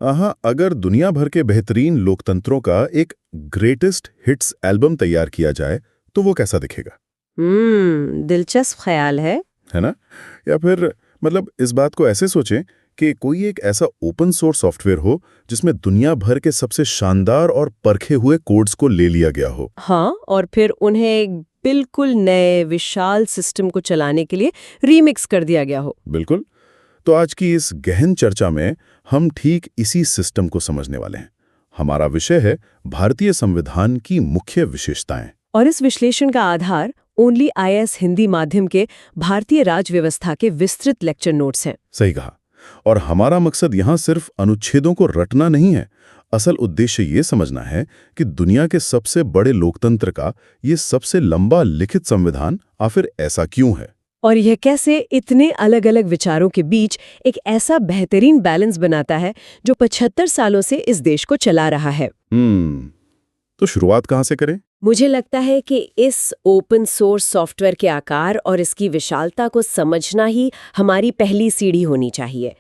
हाँ, अगर दुनिया भर के बेहतरीन लोकतंत्रों का एक ग्रेटेस्ट हिट्स एल्बम तैयार किया जाए तो वो कैसा दिखेगा? दिलचस्प ख्याल है ना? या फिर मतलब इस बात को ऐसे सोचें कि कोई एक ऐसा ओपन सोर्स सॉफ्टवेयर हो जिसमें दुनिया भर के सबसे शानदार और परखे हुए कोड्स को ले लिया गया हो। हाँ, और फिर उन्हें एक बिल्कुल नए विशाल सिस्टम को चलाने के लिए रीमिक्स कर दिया गया हो। बिल्कुल। तो आज की इस गहन चर्चा में हम ठीक इसी सिस्टम को समझने वाले हैं। हमारा विषय है भारतीय संविधान की मुख्य विशेषताएं। और इस विश्लेषण का आधार ओनली IAS हिंदी माध्यम के भारतीय राज व्यवस्था के विस्तृत लेक्चर नोट्स हैं। सही कहा। और हमारा मकसद यहाँ सिर्फ अनुच्छेदों को रटना नहीं है। असल उद्देश्य ये समझना है कि दुनिया के सबसे बड़े लोकतंत्र का ये सबसे लंबा लिखित संविधान आखिर ऐसा क्यों है, और यह कैसे इतने अलग अलग विचारों के बीच एक ऐसा बेहतरीन बैलेंस बनाता है जो 75 सालों से इस देश को चला रहा है। तो शुरुआत कहाँ से करें? मुझे लगता है कि इस ओपन सोर्स सॉफ्टवेयर के आकार और इसकी विशालता को समझना ही हमारी पहली सीढ़ी होनी चाहिए।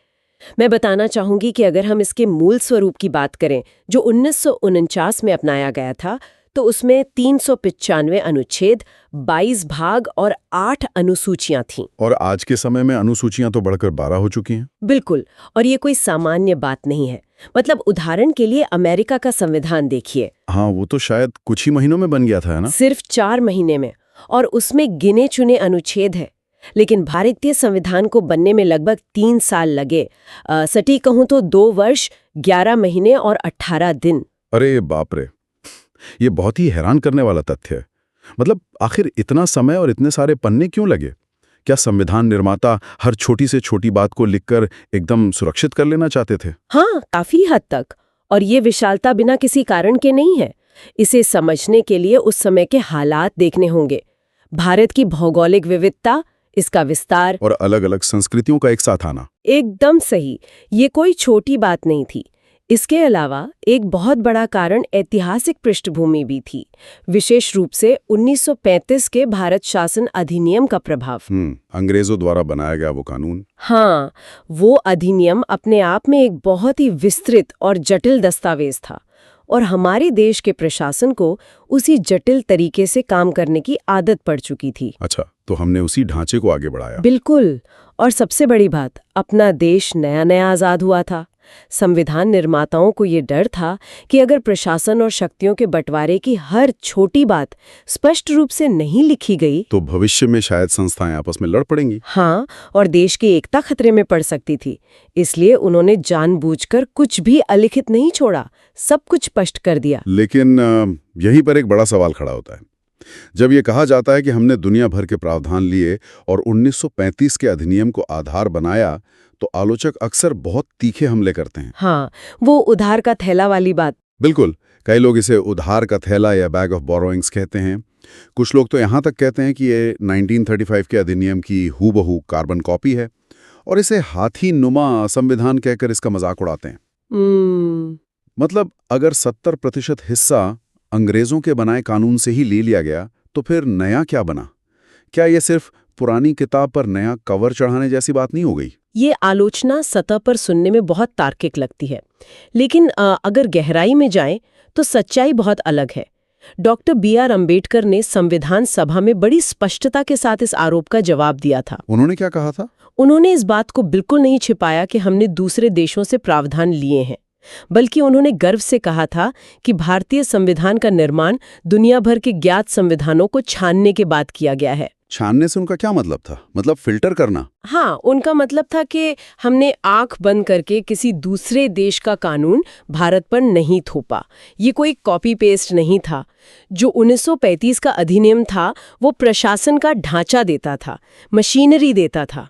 मैं बताना चाहूंगी कि अगर हम इसके मूल स्वरूप की बात करें जो 1949 में अपनाया गया था, तो उसमें 395 अनुच्छेद, 22 भाग और 8 अनुसूचियां थीं। और आज के समय में अनुसूचियां तो बढ़कर 12 हो चुकी हैं। बिल्कुल, और ये कोई सामान्य बात नहीं है। मतलब उदाहरण के लिए अमेरिका का संविधान देखिए। हाँ, वो तो शायद कुछ ही महीनों में बन गया था, है ना? सिर्फ 4 महीने में, और उसमें गिने चुने अनुच्छेद है। लेकिन भारतीय संविधान को बनने में लगभग 3 साल लगे। सटीक कहूं तो 2 वर्ष 11 महीने और 18 दिन। अरे बाप रे, ये बहुत ही हैरान करने वाला तथ्य है। मतलब आखिर इतना समय और इतने सारे पन्ने क्यों लगे? क्या संविधान निर्माता हर छोटी से छोटी बात को लिखकर एकदम सुरक्षित कर लेना चाहते थे? हाँ, काफी हद तक। और ये विशालता बिना किसी कारण के नहीं है। इसे समझने के लिए उस समय के हालात देखने होंगे। भारत की भौगोलिक विविधता, इसका विस्तार और अलग-अलग संस्कृतियों का एक साथ आना। एकदम सही, ये कोई छोटी बात नहीं थी। इसके अलावा एक बहुत बड़ा कारण ऐतिहासिक पृष्ठभूमि भी थी, विशेष रूप से 1935 के भारत शासन अधिनियम का प्रभाव। अंग्रेजों द्वारा बनाया गया वो कानून। हाँ, वो अधिनियम अपने आप में एक बहुत ही विस्तृत और जटिल दस्तावेज था, और हमारे देश के प्रशासन को उसी जटिल तरीके से काम करने की आदत पड़ चुकी थी। अच्छा, तो हमने उसी ढांचे को आगे बढ़ाया। बिल्कुल, और सबसे बड़ी बात, अपना देश नया नया आजाद हुआ था। संविधान निर्माताओं को ये डर था कि अगर प्रशासन और शक्तियों के बंटवारे की हर छोटी बात स्पष्ट रूप से नहीं लिखी गई तो भविष्य में शायद संस्थाएं आपस में लड़ पड़ेंगी। हाँ, और देश की एकता खतरे में पड़ सकती थी। इसलिए उन्होंने जानबूझकर कुछ भी अलिखित नहीं छोड़ा, सब कुछ स्पष्ट कर दिया। लेकिन यहीं पर एक बड़ा सवाल खड़ा होता है। जब ये कहा जाता है कि हमने दुनिया भर के प्रावधान लिए और 1935 के अधिनियम को आधार बनाया, तो आलोचक अक्सर बहुत तीखे हमले करते हैं। हाँ, वो उधार का थैला वाली बात। बिल्कुल, कई लोग इसे उधार का थैला या बैग ऑफ बोरोइंग्स कहते हैं। कुछ लोग तो यहाँ तक कहते हैं कि ये 1935 के अधिनियम की हूबहू कार्बन कॉपी है, और इसे हाथी नुमा संविधान कहकर इसका मजाक उड़ाते हैं। मतलब अगर 70% हिस्सा अंग्रेजों के बनाए कानून से ही ले लिया गया, तो फिर नया क्या बना? क्या ये सिर्फ पुरानी किताब पर नया कवर चढ़ाने जैसी बात नहीं हो गई? ये आलोचना सतह पर सुनने में बहुत तार्किक लगती है, लेकिन अगर गहराई में जाएं तो सच्चाई बहुत अलग है। डॉक्टर BR अम्बेडकर ने संविधान सभा में बड़ी स्पष्टता के साथ इस आरोप का जवाब दिया था। उन्होंने क्या कहा था? उन्होंने इस बात को बिल्कुल नहीं छिपाया कि हमने दूसरे देशों से प्रावधान लिए हैं, बल्कि उन्होंने गर्व से कहा था कि भारतीय संविधान का निर्माण दुनिया भर के ज्ञात संविधानों को छानने के बाद किया गया है। छानने से उनका क्या मतलब था? मतलब फिल्टर करना? हाँ, उनका मतलब था कि हमने आंख बंद करके किसी दूसरे देश का कानून भारत पर नहीं थोपा। ये कोई कॉपी पेस्ट नहीं था। जो 1935 का अधिनियम था वो प्रशासन का ढांचा देता था, मशीनरी देता था।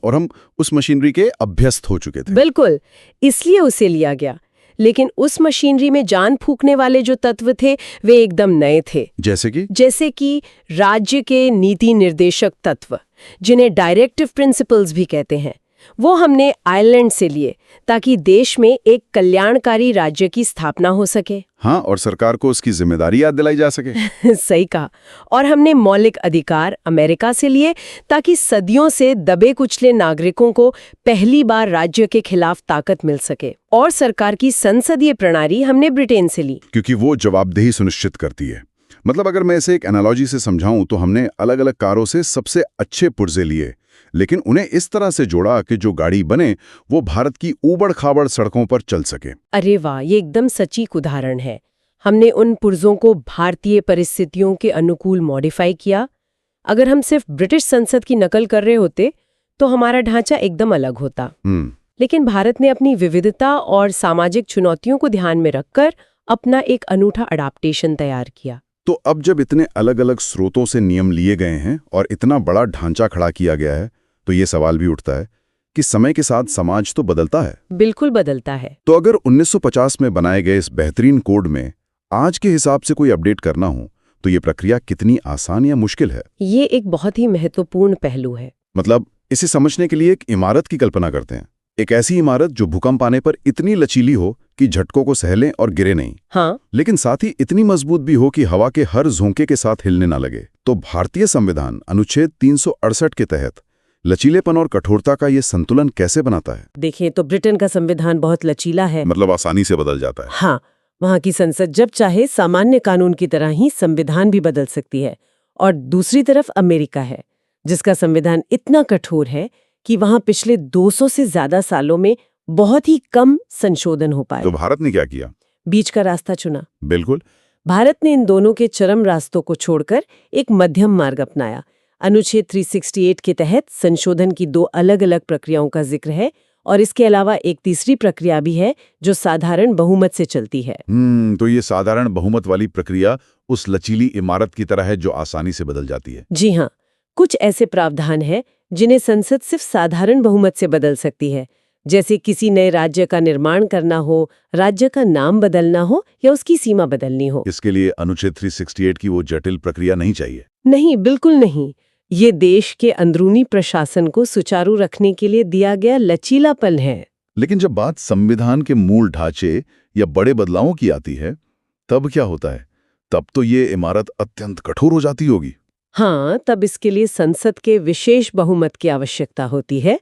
और हम उस मशीनरी के अभ्यस्त हो चुके थे। बिल्कुल, इसलिए उसे लिया गया। लेकिन उस मशीनरी में जान फूंकने वाले जो तत्व थे वे एकदम नए थे। जैसे कि राज्य के नीति निर्देशक तत्व, जिन्हें डायरेक्टिव प्रिंसिपल्स भी कहते हैं। वो हमने आयरलैंड से लिए ताकि देश में एक कल्याणकारी राज्य की स्थापना हो सके। हाँ, और सरकार को उसकी जिम्मेदारी याद दिलाई जा सके। सही कहा। और हमने मौलिक अधिकार अमेरिका से लिए ताकि सदियों से दबे कुचले नागरिकों को पहली बार राज्य के खिलाफ ताकत मिल सके। और सरकार की संसदीय प्रणाली हमने ब्रिटेन से ली, क्योंकि वो जवाबदेही सुनिश्चित करती है। मतलब अगर मैं इसे एक एनालॉजी से समझाऊं तो हमने अलग अलग कारों से सबसे अच्छे पुर्जे लिए, लेकिन उन्हें इस तरह से जोड़ा कि जो गाड़ी बने वो भारत की ऊबड़-खाबड़ सड़कों पर चल सके। अरे वाह, ये एकदम सटीक उदाहरण है। हमने उन पुर्जों को भारतीय परिस्थितियों के अनुकूल मॉडिफाई किया। अगर हम सिर्फ ब्रिटिश संसद की नकल कर रहे होते तो हमारा ढांचा एकदम अलग होता। लेकिन भारत ने अपनी विविधता और सामाजिक चुनौतियों को ध्यान में रखकर अपना एक अनूठा अडाप्टेशन तैयार किया। तो अब जब इतने अलग-अलग स्रोतों से नियम लिए गए हैं और इतना बड़ा ढांचा खड़ा किया गया है, तो ये सवाल भी उठता है कि समय के साथ समाज तो बदलता है। बिल्कुल बदलता है। तो अगर 1950 में बनाए गए इस बेहतरीन कोड में आज के हिसाब से कोई अपडेट करना हो, तो ये प्रक्रिया कितनी आसान या मुश्किल है? ये एक बहुत ही महत्वपूर्ण पहलू है। मतलब इसे समझने के लिए एक इमारत की कल्पना करते हैं। एक ऐसी इमारत जो भूकंप आने पर इतनी लचीली हो कि झटकों को सह ले और गिरे नहीं, हाँ, लेकिन साथ ही इतनी मजबूत भी हो कि हवा के हर झोंके के साथ हिलने ना लगे। तो भारतीय संविधान अनुच्छेद 368 के तहत लचीलेपन और कठोरता का ये संतुलन कैसे बनाता है? देखिए तो ब्रिटेन का संविधान बहुत लचीला है। मतलब आसानी से बदल जाता है। हाँ, वहाँ की संसद जब चाहे सामान्य कानून की तरह ही संविधान भी बदल सकती है। और दूसरी तरफ अमेरिका है, जिसका संविधान इतना कठोर है कि वहाँ पिछले 200 से ज्यादा सालों में बहुत ही कम संशोधन हो पाए। तो भारत ने क्या किया? बीच का रास्ता चुना। बिल्कुल। भारत ने इन दोनों के चरम रास्तों को छोड़कर एक मध्यम मार्ग अपनाया। अनुच्छेद 368 के तहत संशोधन की 2 अलग-अलग प्रक्रियाओं का जिक्र है और इसके अलावा एक तीसरी प्रक्रिया भी है जो साधारण बहुमत से चलती है। तो ये साधारण बहुमत वाली प्रक्रिया उस लचीली इमारत की तरह है जो आसानी से बदल जाती है। जी हाँ, कुछ ऐसे प्रावधान हैं जिन्हें संसद सिर्फ साधारण बहुमत से बदल सकती है, जैसे किसी नए राज्य का निर्माण करना हो, राज्य का नाम बदलना हो या उसकी सीमा बदलनी हो। इसके लिए अनुच्छेद 368 की वो जटिल प्रक्रिया नहीं चाहिए। नहीं, बिल्कुल नहीं। ये देश के अंदरूनी प्रशासन को सुचारू रखने के लिए दिया गया लचीलापन है। लेकिन जब बात संविधान के मूल ढांचे या बड़े बदलावों की आती है, तब क्या होता है? तब तो ये इमारत अत्यंत कठोर हो जाती होगी। हाँ, तब इसके लिए संसद के विशेष बहुमत की आवश्यकता होती है।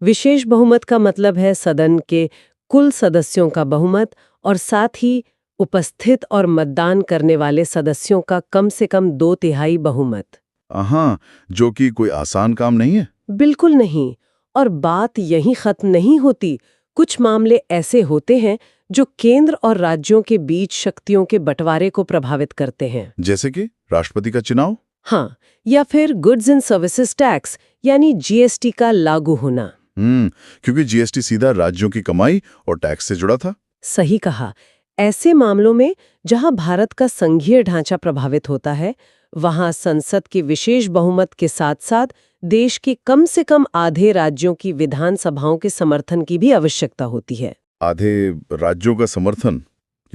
विशेष बहुमत का मतलब है सदन के कुल सदस्यों का बहुमत और साथ ही उपस्थित और मतदान करने वाले सदस्यों का कम से कम 2/3 बहुमत। हाँ, जो कि कोई आसान काम नहीं है। बिल्कुल नहीं। और बात यहीं खत्म नहीं होती। कुछ मामले ऐसे होते हैं जो केंद्र और राज्यों के बीच शक्तियों के बंटवारे को प्रभावित करते हैं। जैसे कि राष्ट्रपति का चुनाव? हाँ, या फिर गुड्स एंड सर्विसेज टैक्स यानी जीएसटी का लागू होना। क्योंकि जीएसटी सीधा राज्यों की कमाई और टैक्स से जुड़ा था। सही कहा। ऐसे मामलों में जहां भारत का संघीय ढांचा प्रभावित होता है, वहां संसद के विशेष बहुमत के साथ-साथ देश के कम से कम आधे राज्यों की विधानसभाओं के समर्थन की भी आवश्यकता होती है। आधे राज्यों का समर्थन?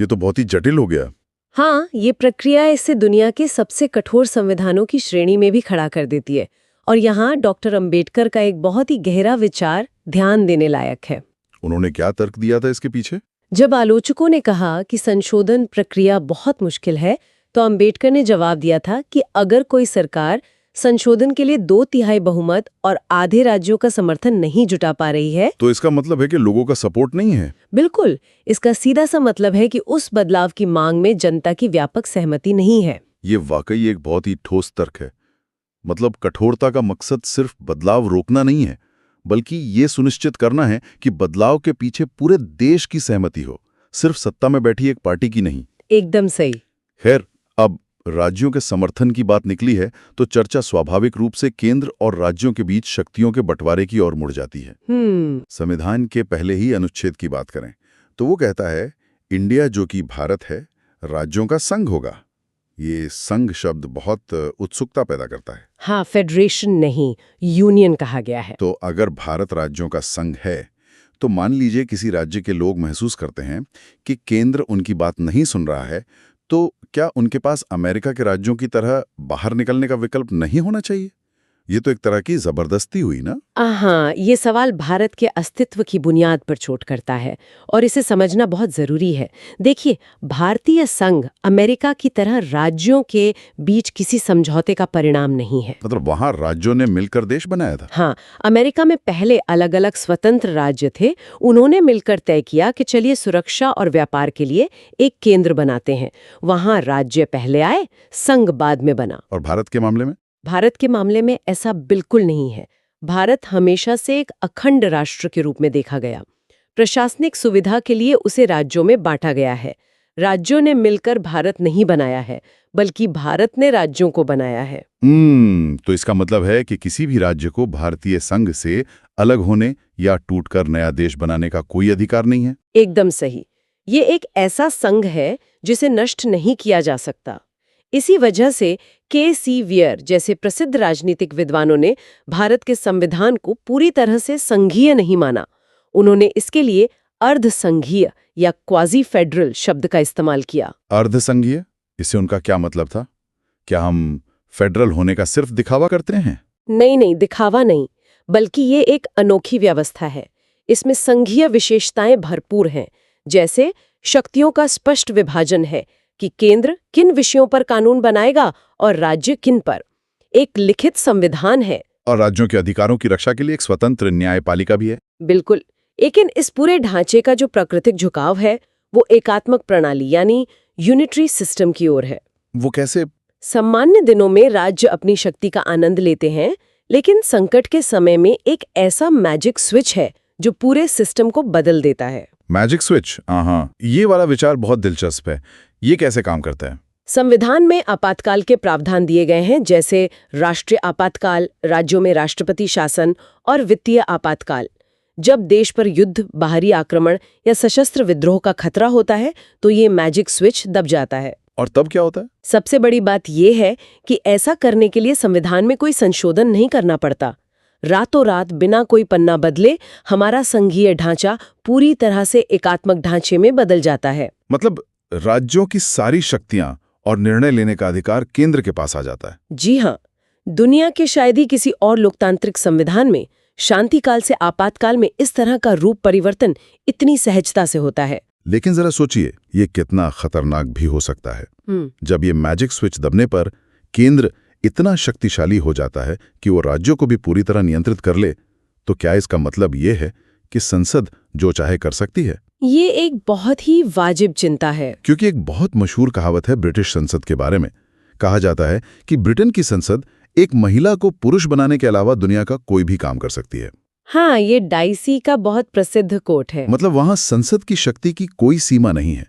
ये तो बहुत ही जटिल हो गया। हाँ, ये प्रक्रिया इसे दुनिया के सबसे कठोर संविधानों की श्रेणी में भी खड़ा कर देती है। और यहाँ डॉक्टर अंबेडकर का एक बहुत ही गहरा विचार ध्यान देने लायक है। उन्होंने क्या तर्क दिया था इसके पीछे? जब आलोचकों ने कहा कि संशोधन प्रक्रिया बहुत मुश्किल है, तो अंबेडकर ने जवाब दिया था कि अगर कोई सरकार संशोधन के लिए 2/3 बहुमत और आधे राज्यों का समर्थन नहीं जुटा पा रही है, तो इसका मतलब है कि लोगों का सपोर्ट नहीं है। बिल्कुल, इसका सीधा सा मतलब है कि उस बदलाव की मांग में जनता की व्यापक सहमति नहीं है। ये वाकई एक बहुत ही ठोस तर्क है। मतलब कठोरता का मकसद सिर्फ बदलाव रोकना नहीं है, बल्कि ये सुनिश्चित करना है कि बदलाव के पीछे पूरे देश की सहमति हो, सिर्फ सत्ता में बैठी एक पार्टी की नहीं। एकदम सही। खैर, अब राज्यों के समर्थन की बात निकली है तो चर्चा स्वाभाविक रूप से केंद्र और राज्यों के बीच शक्तियों के बंटवारे की ओर मुड़ जाती है। संविधान के पहले ही अनुच्छेद की बात करें तो वो कहता है, इंडिया जो कि भारत है, राज्यों का संघ होगा। ये संघ शब्द बहुत उत्सुकता पैदा करता है। हाँ, फेडरेशन नहीं, यूनियन कहा गया है। तो अगर भारत राज्यों का संघ है, तो मान लीजिए किसी राज्य के लोग महसूस करते हैं कि केंद्र उनकी बात नहीं सुन रहा है, तो क्या उनके पास अमेरिका के राज्यों की तरह बाहर निकलने का विकल्प नहीं होना चाहिए? ये तो एक तरह की जबरदस्ती हुई ना। हाँ, ये सवाल भारत के अस्तित्व की बुनियाद पर चोट करता है और इसे समझना बहुत जरूरी है। देखिए, भारतीय संघ अमेरिका की तरह राज्यों के बीच किसी समझौते का परिणाम नहीं है। मतलब वहां राज्यों ने मिलकर देश बनाया था। हाँ, अमेरिका में पहले अलग-अलग स्वतंत्र राज्य थे। उन्होंने मिलकर तय किया कि चलिए सुरक्षा और व्यापार के लिए एक केंद्र बनाते हैं। वहां राज्य पहले आए, संघ बाद में बना। और भारत के मामले में? भारत के मामले में ऐसा बिल्कुल नहीं है। भारत हमेशा से एक अखंड राष्ट्र के रूप में देखा गया। प्रशासनिक सुविधा के लिए उसे राज्यों में बांटा गया है। राज्यों ने मिलकर भारत नहीं बनाया है, बल्कि भारत ने राज्यों को बनाया है। तो इसका मतलब है कि किसी भी राज्य को भारतीय संघ से अलग होने या टूटकर नया देश बनाने का कोई अधिकार नहीं है। एकदम सही। ये एक ऐसा संघ है जिसे नष्ट नहीं किया जा सकता। इसी वजह से के.सी. वियर जैसे प्रसिद्ध राजनीतिक विद्वानों ने भारत के संविधान को पूरी तरह से संघीय नहीं माना। उन्होंने इसके लिए अर्धसंघीय या क्वाजी फेडरल शब्द का इस्तेमाल किया। अर्धसंघीय, इससे उनका क्या मतलब था? क्या हम फेडरल होने का सिर्फ दिखावा करते हैं? नहीं, दिखावा नहीं, बल्कि ये एक अनोखी व्यवस्था है। इसमें संघीय विशेषताएं भरपूर हैं, जैसे शक्तियों का स्पष्ट विभाजन है कि केंद्र किन विषयों पर कानून बनाएगा और राज्य किन पर। एक लिखित संविधान है और राज्यों के अधिकारों की रक्षा के लिए एक स्वतंत्र न्यायपालिका भी है। बिल्कुल। लेकिन इस पूरे ढांचे का जो प्राकृतिक झुकाव है वो एकात्मक प्रणाली यानी यूनिटरी सिस्टम की ओर है। वो कैसे? सामान्य दिनों में राज्य अपनी शक्ति का आनंद लेते हैं, लेकिन संकट के समय में एक ऐसा मैजिक स्विच है जो पूरे सिस्टम को बदल देता है। Magic switch? हाँ, ये वाला विचार बहुत दिलचस्प है। ये कैसे काम करता है? संविधान में आपातकाल के प्रावधान दिए गए हैं, जैसे राष्ट्रीय आपातकाल, राज्यों में राष्ट्रपति शासन और वित्तीय आपातकाल। जब देश पर युद्ध, बाहरी आक्रमण या सशस्त्र विद्रोह का खतरा होता है तो ये मैजिक स्विच दब जाता है। और तब क्या होता है? सबसे बड़ी बात यह है कि ऐसा करने के लिए संविधान में कोई संशोधन नहीं करना पड़ता। रातों रात बिना कोई पन्ना बदले हमारा संघीय ढांचा पूरी तरह से एकात्मक ढांचे में बदल जाता है। मतलब राज्यों की सारी शक्तियां और निर्णय लेने का अधिकार केंद्र के पास आ जाता है। जी हाँ, दुनिया के शायद ही किसी और लोकतांत्रिक संविधान में शांतिकाल से आपातकाल में इस तरह का रूप परिवर्तन इतनी सहजता से होता है। लेकिन जरा सोचिए, ये कितना खतरनाक भी हो सकता है। जब ये मैजिक स्विच दबने पर केंद्र इतना शक्तिशाली हो जाता है कि वो राज्यों को भी पूरी तरह नियंत्रित कर ले, तो क्या इसका मतलब ये है कि संसद जो चाहे कर सकती है? ये एक बहुत ही वाजिब चिंता है। क्योंकि एक बहुत मशहूर कहावत है ब्रिटिश संसद के बारे में। कहा जाता है कि ब्रिटेन की संसद एक महिला को पुरुष बनाने के अलावा दुनिया का कोई भी काम कर सकती है। हाँ, ये डाइसी का बहुत प्रसिद्ध कोट है। मतलब वहां संसद की शक्ति की कोई सीमा नहीं है।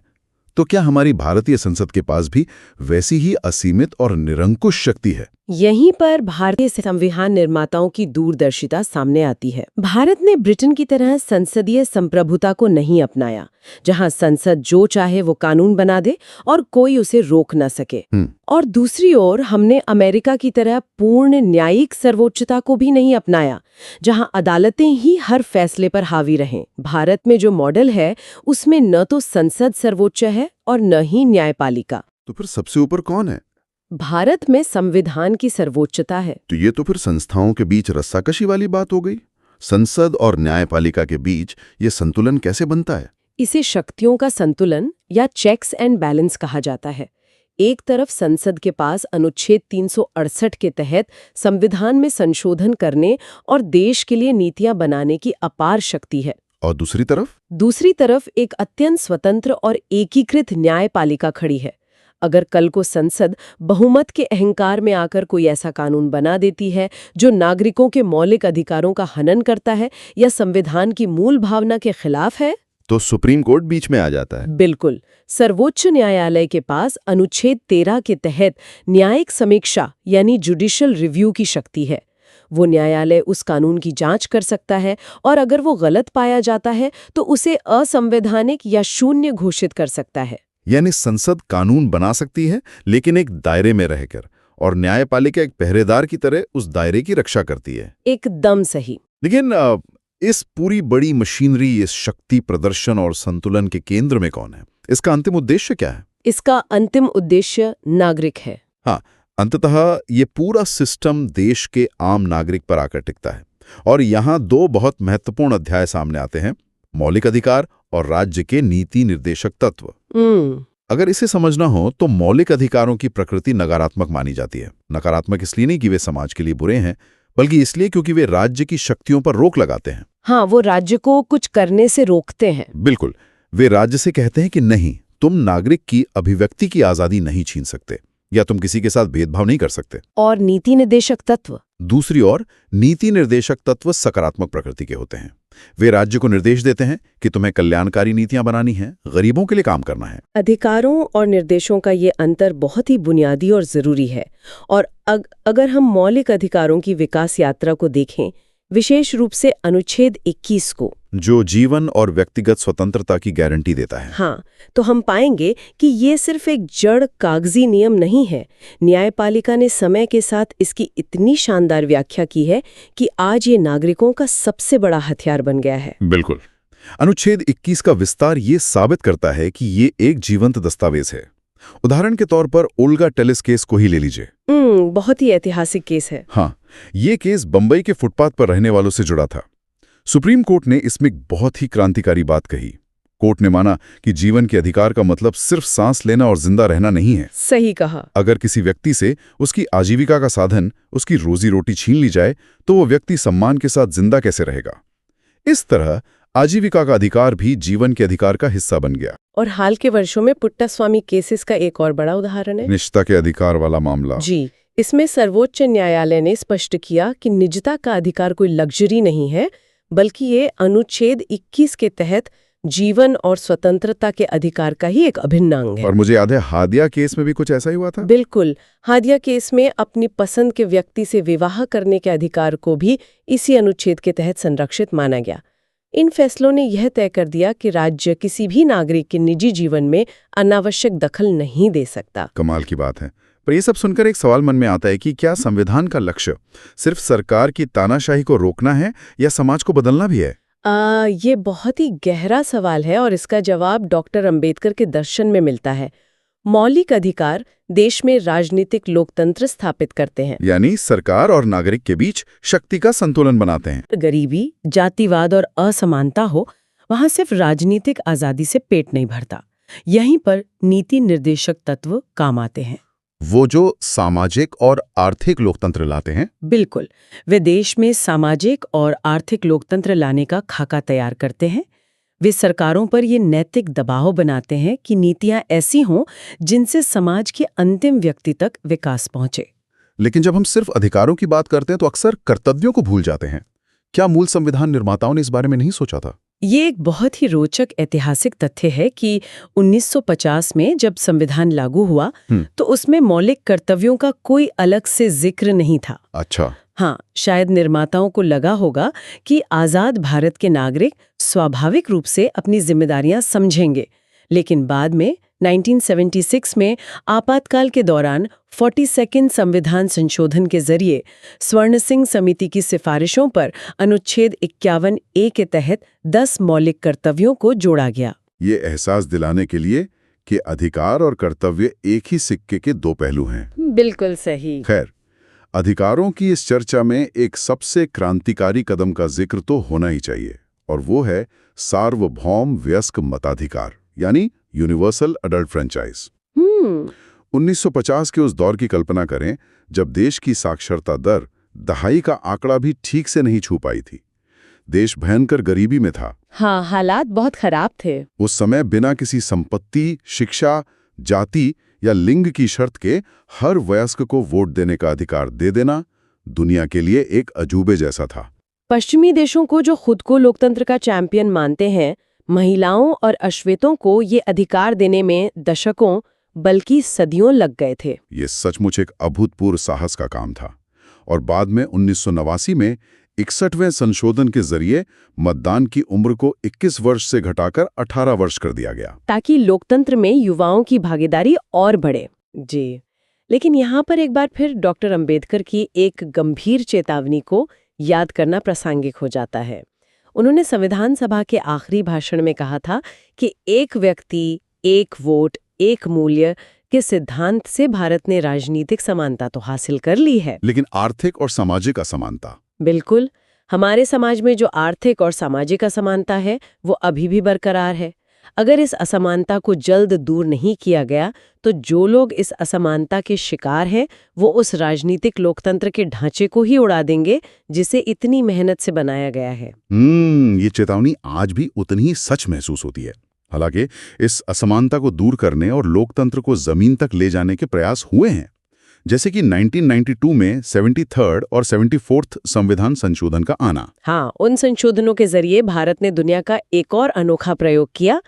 तो क्या हमारी भारतीय संसद के पास भी वैसी ही असीमित और निरंकुश शक्ति है? यहीं पर भारतीय संविधान निर्माताओं की दूरदर्शिता सामने आती है। भारत ने ब्रिटेन की तरह संसदीय संप्रभुता को नहीं अपनाया, जहां संसद जो चाहे वो कानून बना दे और कोई उसे रोक न सके। और दूसरी ओर हमने अमेरिका की तरह पूर्ण न्यायिक सर्वोच्चता को भी नहीं अपनाया, जहां अदालतें ही हर फैसले पर हावी रहें। भारत में जो मॉडल है उसमें न तो संसद सर्वोच्च है और न ही न्यायपालिका। तो फिर सबसे ऊपर कौन है? भारत में संविधान की सर्वोच्चता है। तो ये तो फिर संस्थाओं के बीच रस्साकशी वाली बात हो गई। संसद और न्यायपालिका के बीच ये संतुलन कैसे बनता है? इसे शक्तियों का संतुलन या चेक्स एंड बैलेंस कहा जाता है। एक तरफ संसद के पास अनुच्छेद 368 के तहत संविधान में संशोधन करने और देश के लिए नीतियां बनाने की अपार शक्ति है, और दूसरी तरफ एक अत्यंत स्वतंत्र और एकीकृत न्यायपालिका खड़ी है। अगर कल को संसद बहुमत के अहंकार में आकर कोई ऐसा कानून बना देती है जो नागरिकों के मौलिक अधिकारों का हनन करता है या संविधान की मूल भावना के खिलाफ है, तो सुप्रीम कोर्ट बीच में आ जाता है। बिल्कुल। सर्वोच्च न्यायालय के पास अनुच्छेद 13 के तहत न्यायिक समीक्षा यानी जुडिशियल रिव्यू की शक्ति है। वो न्यायालय उस कानून की जांच कर सकता है और अगर वो गलत पाया जाता है तो उसे असंवैधानिक या शून्य घोषित कर सकता है। यानी संसद कानून बना सकती है लेकिन एक दायरे में रहकर, और न्यायपालिका एक पहरेदार की तरह उस दायरे की रक्षा करती है। एकदम सही। लेकिन इस पूरी बड़ी मशीनरी, इस शक्ति प्रदर्शन और संतुलन के केंद्र में कौन है? इसका अंतिम उद्देश्य क्या है? इसका अंतिम उद्देश्य नागरिक है। हाँ, अंततः ये पूरा सिस्टम देश के आम नागरिक पर आकर टिकता है और यहाँ दो बहुत महत्वपूर्ण अध्याय सामने आते हैं, मौलिक अधिकार और राज्य के नीति निर्देशक तत्व। अगर इसे समझना हो तो मौलिक अधिकारों की प्रकृति नकारात्मक मानी जाती है। नकारात्मक इसलिए नहीं कि वे समाज के लिए बुरे हैं, बल्कि इसलिए क्योंकि वे राज्य की शक्तियों पर रोक लगाते हैं। हाँ, वो राज्य को कुछ करने से रोकते हैं। बिल्कुल, वे राज्य से कहते हैं कि नहीं, तुम नागरिक की अभिव्यक्ति की आजादी नहीं छीन सकते या तुम किसी के साथ भेदभाव नहीं कर सकते। और नीति निर्देशक तत्व? दूसरी ओर नीति निर्देशक तत्व सकारात्मक प्रकृति के होते हैं। वे राज्य को निर्देश देते हैं कि तुम्हें कल्याणकारी नीतियां बनानी हैं, गरीबों के लिए काम करना है। अधिकारों और निर्देशों का ये अंतर बहुत ही बुनियादी और जरूरी है। और अगर हम मौलिक अधिकारों की विकास यात्रा को देखें, विशेष रूप से अनुच्छेद 21 को, जो जीवन और व्यक्तिगत स्वतंत्रता की गारंटी देता है, हाँ, तो हम पाएंगे कि ये सिर्फ एक जड़ कागजी नियम नहीं है। न्यायपालिका ने समय के साथ इसकी इतनी शानदार व्याख्या की है कि आज ये नागरिकों का सबसे बड़ा हथियार बन गया है। बिल्कुल। अनुच्छेद 21 का विस्तार ये साबित करता है कि ये एक जीवंत दस्तावेज है। उदाहरण के तौर पर ओल्गा टेलिस केस को ही ले लीजिए। बहुत ही ऐतिहासिक केस है। हाँ, ये केस बंबई के फुटपाथ पर रहने वालों से जुड़ा था। सुप्रीम कोर्ट ने इसमें बहुत ही क्रांतिकारी बात कही। कोर्ट ने माना कि जीवन के अधिकार का मतलब सिर्फ सांस लेना और जिंदा रहना नहीं है। सही कहा। अगर किसी व्यक्ति से उसकी आजीविका का साधन, उसकी रोजी रोटी छीन ली जाए, तो वो व्यक्ति सम्मान के साथ जिंदा कैसे रहेगा? इस तरह आजीविका का अधिकार भी जीवन के अधिकार का हिस्सा बन गया। और हाल के वर्षों में पुट्टास्वामी केसेस का एक और बड़ा उदाहरण है, निजता के अधिकार वाला मामला। जी, इसमें सर्वोच्च न्यायालय ने स्पष्ट किया कि निजता का अधिकार कोई लग्जरी नहीं है, बल्कि ये अनुच्छेद 21 के तहत जीवन और स्वतंत्रता के अधिकार का ही एक अभिन्न अंग है। और मुझे याद है हादिया केस में भी कुछ ऐसा ही हुआ था। बिल्कुल, हादिया केस में अपनी पसंद के व्यक्ति से विवाह करने के अधिकार को भी इसी अनुच्छेद के तहत संरक्षित माना गया। इन फैसलों ने यह तय कर दिया कि राज्य किसी भी नागरिक के निजी जीवन में अनावश्यक दखल नहीं दे सकता। कमाल की बात है। पर यह सब सुनकर एक सवाल मन में आता है कि क्या संविधान का लक्ष्य सिर्फ सरकार की तानाशाही को रोकना है या समाज को बदलना भी है? ये बहुत ही गहरा सवाल है और इसका जवाब डॉक्टर अंबेडकर के दर्शन में मिलता है। मौलिक अधिकार देश में राजनीतिक लोकतंत्र स्थापित करते हैं, यानी सरकार और नागरिक के बीच शक्ति का संतुलन बनाते हैं। गरीबी, जातिवाद और असमानता हो, वहां सिर्फ राजनीतिक आजादी से पेट नहीं भरता। यहीं पर नीति निर्देशक तत्व काम आते हैं, वो जो सामाजिक और आर्थिक लोकतंत्र लाते हैं। बिल्कुल, वे देश में सामाजिक और आर्थिक लोकतंत्र लाने का खाका तैयार करते हैं। वे सरकारों पर ये नैतिक दबाव बनाते हैं कि नीतियां ऐसी हों जिनसे समाज के अंतिम व्यक्ति तक विकास पहुंचे। लेकिन जब हम सिर्फ अधिकारों की बात करते हैं तो अक्सर कर्तव्यों को भूल जाते हैं। क्या मूल संविधान निर्माताओं ने इस बारे में नहीं सोचा था? ये एक बहुत ही रोचक ऐतिहासिक तथ्य है कि 1950 में जब संविधान लागू हुआ तो उसमें मौलिक कर्तव्यों का कोई अलग से जिक्र नहीं था। अच्छा। हाँ, शायद निर्माताओं को लगा होगा कि आजाद भारत के नागरिक स्वाभाविक रूप से अपनी जिम्मेदारियां समझेंगे। लेकिन बाद में 1976 में आपातकाल के दौरान 42वें संविधान संशोधन के जरिए स्वर्ण सिंह समिति की सिफारिशों पर अनुच्छेद 51A के तहत 10 मौलिक कर्तव्यों को जोड़ा गया। ये एहसास दिलाने के लिए कि अधिकार और कर्तव्य एक ही सिक्के के दो पहलू हैं। बिल्कुल सही। खैर, अधिकारों की इस चर्चा में एक सबसे क्रांतिकारी कदम का जिक्र तो होना ही चाहिए, और वो है सार्वभौम वयस्क मताधिकार, यानी यूनिवर्सल अडल्ट फ्रेंचाइज। 1950 के उस दौर की कल्पना करें जब देश की साक्षरता दर दहाई का आंकड़ा भी ठीक से नहीं छू पाई थी। देश भयंकर गरीबी में था। हाँ, हालात बहुत खराब थे। उस समय बिना किसी संपत्ति, शिक्षा, जाति या लिंग की शर्त के हर वयस्क को वोट देने का अधिकार दे देना दुनिया के लिए एक अजूबे जैसा था। पश्चिमी देशों को जो खुद को लोकतंत्र का चैंपियन मानते हैं, महिलाओं और अश्वेतों को ये अधिकार देने में दशकों बल्कि सदियों लग गए थे। ये सचमुच एक अभूतपूर्व साहस का काम था। और बाद में 1989 में 61वें संशोधन के जरिए मतदान की उम्र को 21 वर्ष से घटाकर 18 वर्ष कर दिया गया, ताकि लोकतंत्र में युवाओं की भागीदारी और बढ़े। जी, लेकिन यहाँ पर एक बार फिर डॉक्टर अंबेडकर की एक गंभीर चेतावनी को याद करना प्रासंगिक हो जाता है। उन्होंने संविधान सभा के आखिरी भाषण में कहा था कि एक व्यक्ति, एक वोट, एक मूल्य के सिद्धांत से भारत ने राजनीतिक समानता तो हासिल कर ली है, लेकिन आर्थिक और सामाजिक असमानता? बिल्कुल। हमारे समाज में जो आर्थिक और सामाजिक असमानता है वो अभी भी बरकरार है। अगर इस असमानता को जल्द दूर नहीं किया गया तो जो लोग इस असमानता के शिकार हैं वो उस राजनीतिक लोकतंत्र के ढांचे को ही उड़ा देंगे जिसे इतनी मेहनत से बनाया गया है। ये चेतावनी आज भी उतनी ही सच महसूस होती है। हालांकि इस असमानता को दूर करने और लोकतंत्र को जमीन तक ले जाने के प्रयास हुए हैं, जैसे कि 1992 में 73rd और 74th संविधान संशोधन का आना। हाँ, उन संशोधनों के जरिए भारत ने दुनिया का एक और अनोखा प्रयोग किया,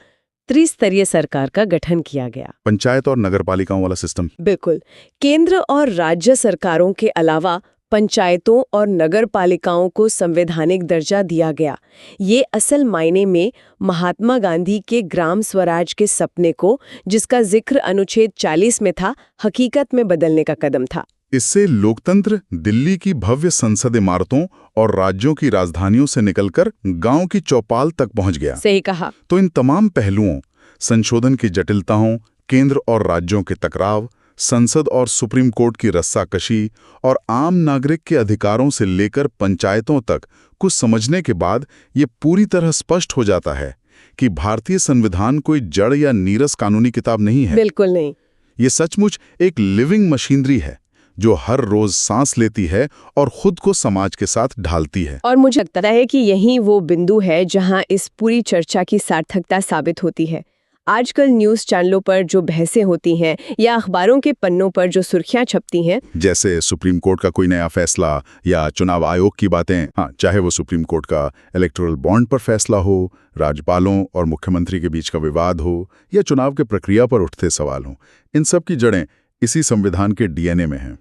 त्रिस्तरीय सरकार का गठन किया गया। पंचायत और नगरपालिकाओं वाला सिस्टम। बिल्कुल। केंद्र और राज्य सरकारों के अलावा पंचायतों और नगरपालिकाओं को संवैधानिक दर्जा दिया गया। ये असल मायने में महात्मा गांधी के ग्राम स्वराज के सपने को, जिसका जिक्र अनुच्छेद 40 में था, हकीकत में बदलने का कदम था। इससे लोकतंत्र दिल्ली की भव्य संसद इमारतों और राज्यों की राजधानियों से निकलकर गांव की चौपाल तक पहुंच गया। सही कहा। तो इन तमाम पहलुओं, संशोधन की जटिलताओं, केंद्र और राज्यों के टकराव, संसद और सुप्रीम कोर्ट की रस्साकशी और आम नागरिक के अधिकारों से लेकर पंचायतों तक कुछ समझने के बाद ये पूरी तरह स्पष्ट हो जाता है कि भारतीय संविधान कोई जड़ या नीरस कानूनी किताब नहीं है। बिल्कुल नहीं। ये सचमुच एक लिविंग मशीनरी है जो हर रोज सांस लेती है और खुद को समाज के साथ ढालती है। और मुझे लगता है कि यही वो बिंदु है जहां इस पूरी चर्चा की सार्थकता साबित होती है। आजकल न्यूज़ चैनलों पर जो बहसें होती हैं या अखबारों के पन्नों पर जो सुर्खियां छपती हैं, जैसे सुप्रीम कोर्ट का कोई नया फैसला या चुनाव आयोग की बातें, हाँ, चाहे वो सुप्रीम कोर्ट का इलेक्टोरल बॉन्ड पर फैसला हो, राज्यपालों और मुख्यमंत्री के बीच का विवाद हो या चुनाव के प्रक्रिया पर उठते सवाल हो, इन सब की जड़ें इसी संविधान के डीएनए में हैं।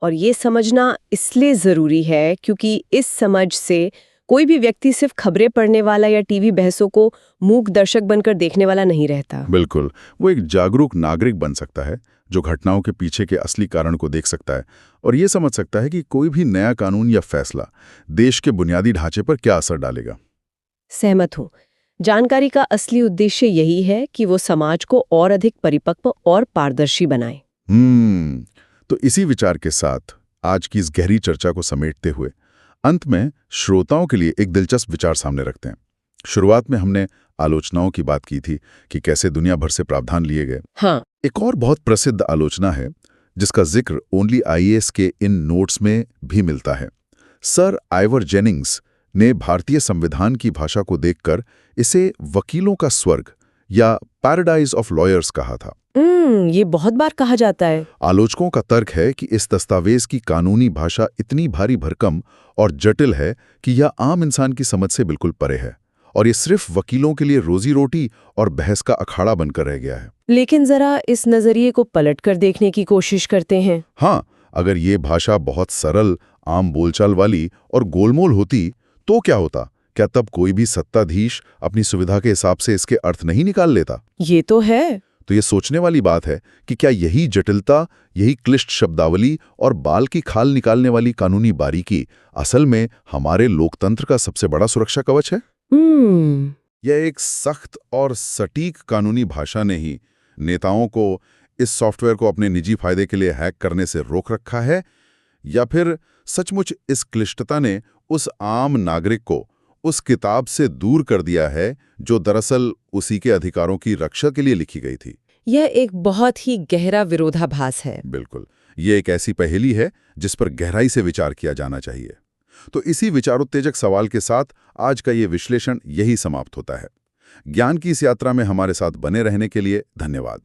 और ये समझना इसलिए ज़रूरी है क्योंकि इस समझ से कोई भी व्यक्ति सिर्फ खबरें पढ़ने वाला या टीवी बहसों को मूक दर्शक बनकर देखने वाला नहीं रहता। बिल्कुल, वो एक जागरूक नागरिक बन सकता है जो घटनाओं के पीछे के असली कारण को देख सकता है और ये समझ सकता है कि कोई भी नया कानून या फैसला देश के बुनियादी ढांचे पर क्या असर डालेगा। सहमत हूँ। जानकारी का असली उद्देश्य यही है कि वो समाज को और अधिक परिपक्व और पारदर्शी बनाए। तो इसी विचार के साथ आज की इस गहरी चर्चा को समेटते हुए अंत में श्रोताओं के लिए एक दिलचस्प विचार सामने रखते हैं। शुरुआत में हमने आलोचनाओं की बात की थी कि कैसे दुनिया भर से प्रावधान लिए गए। हाँ। एक और बहुत प्रसिद्ध आलोचना है जिसका जिक्र ओनली आईएएस के इन नोट्स में भी मिलता है। सर आइवर जेनिंग्स ने भारतीय संविधान की भाषा को देखकर इसे वकीलों का स्वर्ग या पैराडाइज ऑफ लॉयर्स कहा था। ये बहुत बार कहा जाता है। आलोचकों का तर्क है कि इस दस्तावेज की कानूनी भाषा इतनी भारी भरकम और जटिल है कि यह आम इंसान की समझ से बिल्कुल परे है और ये सिर्फ वकीलों के लिए रोजी रोटी और बहस का अखाड़ा बनकर रह गया है। लेकिन जरा इस नजरिए को पलटकर देखने की कोशिश करते हैं। हाँ, अगर ये भाषा बहुत सरल, आम बोलचाल वाली और गोलमोल होती तो क्या होता? क्या तब कोई भी सत्ताधीश अपनी सुविधा के हिसाब से इसके अर्थ नहीं निकाल लेता? ये तो है। तो ये सोचने वाली बात है कि क्या यही जटिलता, यही क्लिष्ट शब्दावली और बाल की खाल निकालने वाली कानूनी बारीकी असल में हमारे लोकतंत्र का सबसे बड़ा सुरक्षा कवच है? यह एक सख्त और सटीक कानूनी भाषा ने ही नेताओं को इस सॉफ्टवेयर को अपने निजी फायदे के लिए हैक करने से रोक रखा है, या फिर सचमुच इस क्लिष्टता ने उस आम नागरिक को उस किताब से दूर कर दिया है जो दरअसल उसी के अधिकारों की रक्षा के लिए लिखी गई थी? यह एक बहुत ही गहरा विरोधाभास है। बिल्कुल, ये एक ऐसी पहेली है जिस पर गहराई से विचार किया जाना चाहिए। तो इसी विचारोत्तेजक सवाल के साथ आज का ये विश्लेषण यही समाप्त होता है। ज्ञान की इस यात्रा में हमारे साथ बने रहने के लिए धन्यवाद।